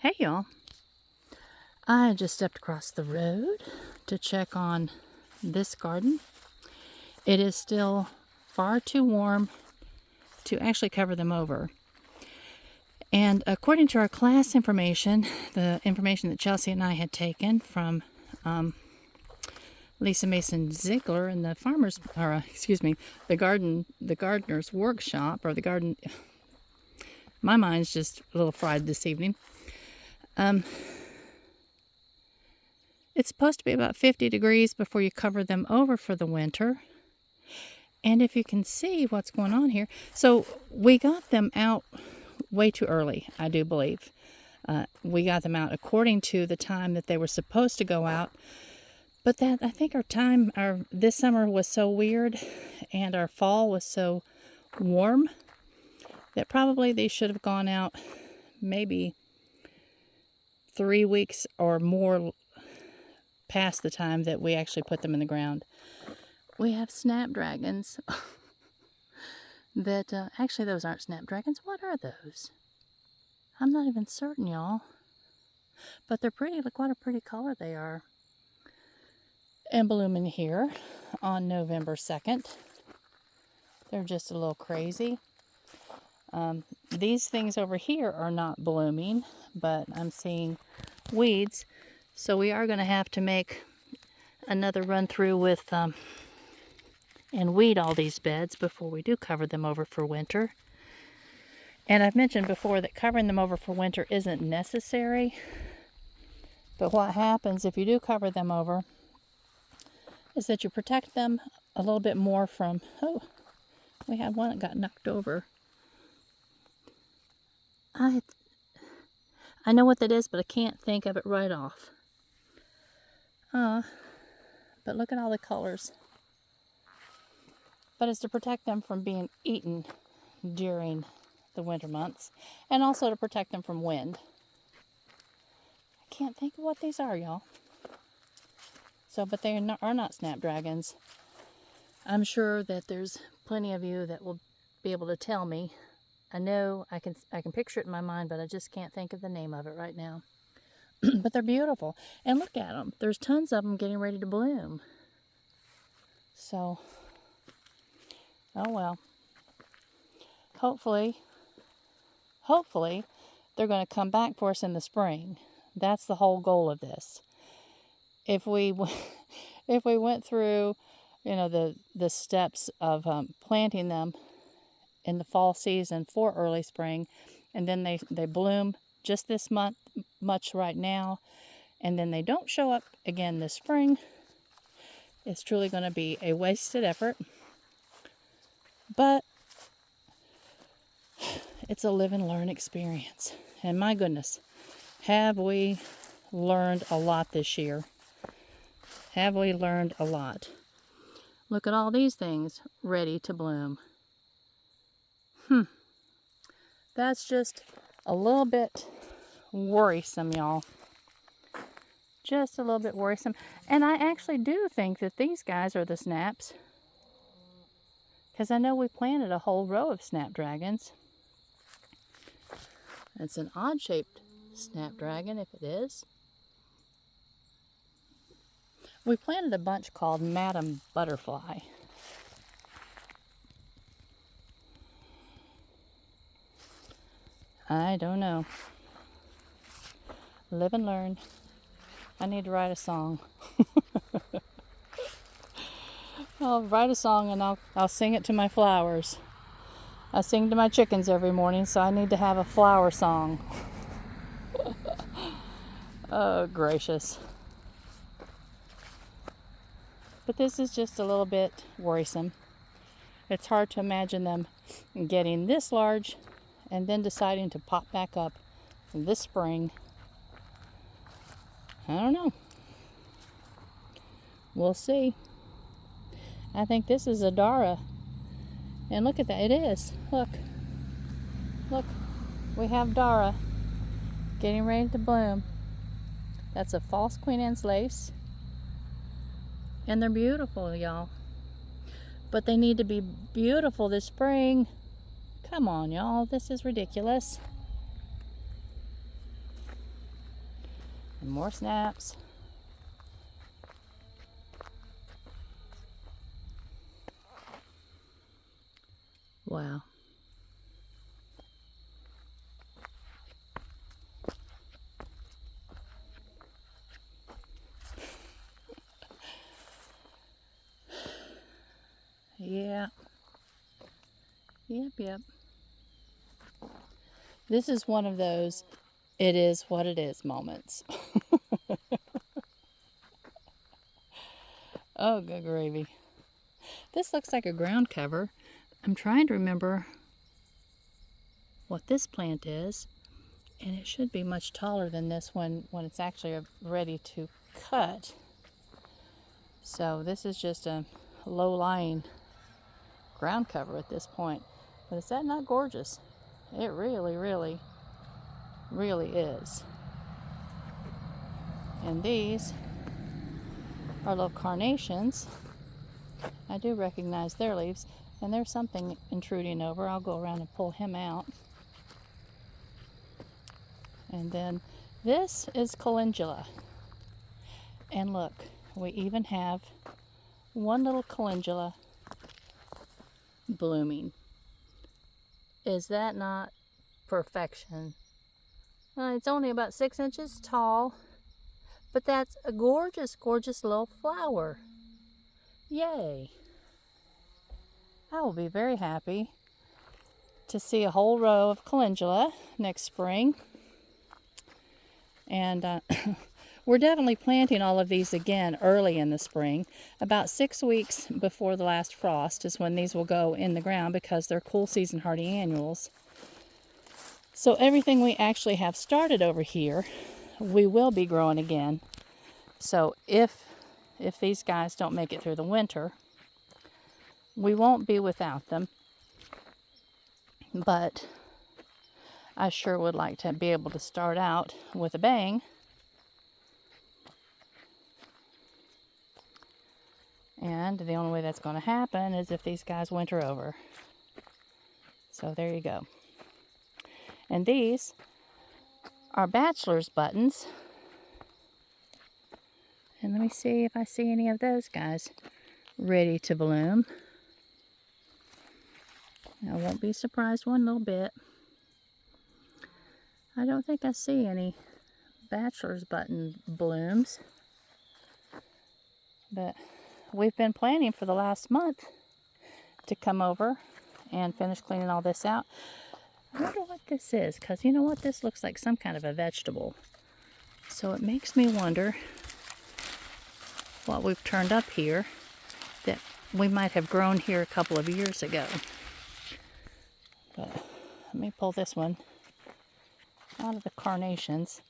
Hey y'all, I just stepped across the road to check on this garden. It is still far too warm to actually cover them over. And according to our class information, the information that Chelsea and I had taken from Lisa Mason Ziegler in the the gardener's workshop, or the garden. My mind's just a little fried this evening. It's supposed to be about 50 degrees before you cover them over for the winter. And if you can see what's going on here, so we got them out way too early, I do believe. We got them out according to the time that they were supposed to go out. But that, I think this summer was so weird and our fall was so warm that probably they should have gone out maybe 3 weeks or more past the time that we actually put them in the ground. We have snapdragons that, actually those aren't snapdragons. What are those? I'm not even certain, y'all. But they're pretty. Look what a pretty color they are. And blooming here on November 2nd. They're just a little crazy. These things over here are not blooming, but I'm seeing weeds. So we are going to have to make another run through with and weed all these beds before we do cover them over for winter. And I've mentioned before that covering them over for winter isn't necessary. But what happens if you do cover them over is that you protect them a little bit more from, oh, we had one that got knocked over. I know what that is, but I can't think of it right off. But look at all the colors. But it's to protect them from being eaten during the winter months, and also to protect them from wind. I can't think of what these are, y'all. So, but they are not snapdragons. I'm sure that there's plenty of you that will be able to tell me. I know I can picture it in my mind, but I just can't think of the name of it right now. But they're beautiful. And look at them. There's tons of them getting ready to bloom. So, oh well. Hopefully, they're going to come back for us in the spring. That's the whole goal of this. If we went through, the steps of planting them in the fall season for early spring, and then they bloom just this much right now, and then they don't show up again this spring, it's truly going to be a wasted effort. But it's a live and learn experience. And my goodness, have we learned a lot this year? Have we learned a lot? Look at all these things ready to bloom. That's just a little bit worrisome, y'all. Just a little bit worrisome. And I actually do think that these guys are the snaps, because I know we planted a whole row of snapdragons. It's an odd-shaped snapdragon, if it is. We planted a bunch called Madam Butterfly. I don't know. Live and learn. I need to write a song. I'll write a song and I'll sing it to my flowers. I sing to my chickens every morning, so I need to have a flower song. Oh, gracious. But this is just a little bit worrisome. It's hard to imagine them getting this large and then deciding to pop back up this spring. I don't know. We'll see. I think this is a Dara. And look at that. It is. Look. We have Dara getting ready to bloom. That's a false Queen Anne's lace. And they're beautiful, y'all. But they need to be beautiful this spring. Come on, y'all. This is ridiculous. And more snaps. Wow. Yeah. Yep. This is one of those it is what it is moments. Oh, good gravy. This looks like a ground cover. I'm trying to remember what this plant is, and it should be much taller than this when it's actually ready to cut. So this is just a low-lying ground cover at this point. But is that not gorgeous? It really, really, really is. And these are little carnations. I do recognize their leaves, and there's something intruding over. I'll go around and pull him out. And then this is calendula. And look, we even have one little calendula blooming. Is that not perfection? It's only about 6 inches tall, but that's a gorgeous, gorgeous little flower. Yay! I will be very happy to see a whole row of calendula next spring. And we're definitely planting all of these again early in the spring. About 6 weeks before the last frost is when these will go in the ground because they're cool season hardy annuals. So everything we actually have started over here, we will be growing again. So if these guys don't make it through the winter, we won't be without them. But I sure would like to be able to start out with a bang. And the only way that's going to happen is if these guys winter over. So there you go. And these are bachelor's buttons. And let me see if I see any of those guys ready to bloom. I won't be surprised one little bit. I don't think I see any bachelor's button blooms. But we've been planning for the last month to come over and finish cleaning all this out. I wonder what this is, because you know what? This looks like some kind of a vegetable. So it makes me wonder what we've turned up here that we might have grown here a couple of years ago. But let me pull this one out of the carnations.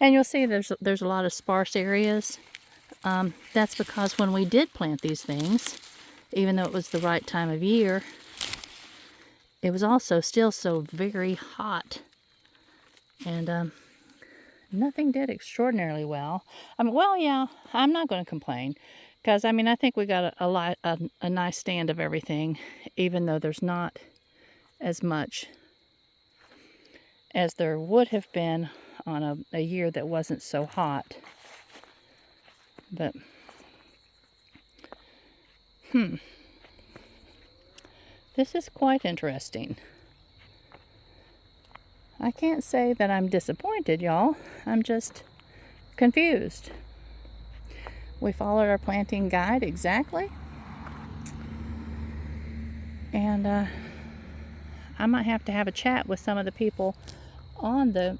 And you'll see there's a lot of sparse areas. That's because when we did plant these things, even though it was the right time of year, it was also still so very hot. And nothing did extraordinarily well. Well, yeah, I'm not going to complain. Because, I think we got a nice stand of everything, even though there's not as much as there would have been on a year that wasn't so hot. But, this is quite interesting. I can't say that I'm disappointed, y'all. I'm just confused. We followed our planting guide exactly. And I might have to have a chat with some of the people on the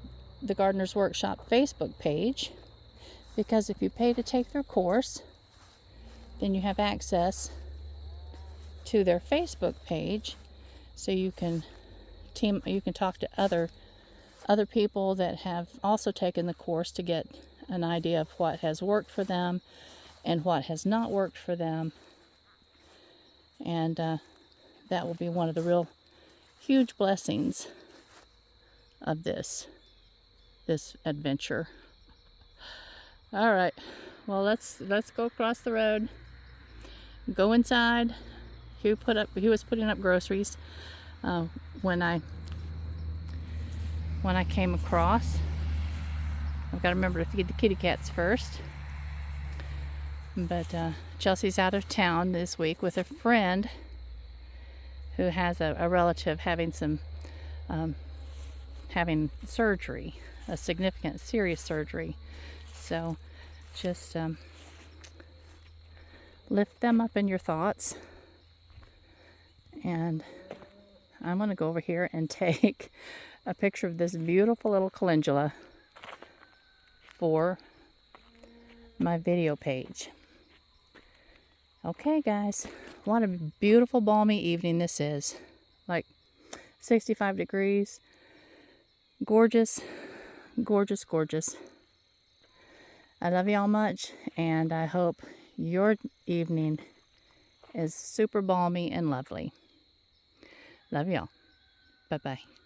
Gardener's Workshop Facebook page, because if you pay to take their course, then you have access to their Facebook page, so you can talk to other people that have also taken the course to get an idea of what has worked for them and what has not worked for them. And that will be one of the real huge blessings of this adventure. All right, well, let's go across the road, go inside. He was putting up groceries when I came across. I've got to remember to feed the kitty cats first. But Chelsea's out of town this week with a friend who has a relative having some having surgery, a significant, serious surgery. So just lift them up in your thoughts. And I'm going to go over here and take a picture of this beautiful little calendula for my video page. Okay, guys, what a beautiful, balmy evening this is. Like 65 degrees. Gorgeous, gorgeous, gorgeous. I love y'all much, and I hope your evening is super balmy and lovely. Love y'all. Bye-bye.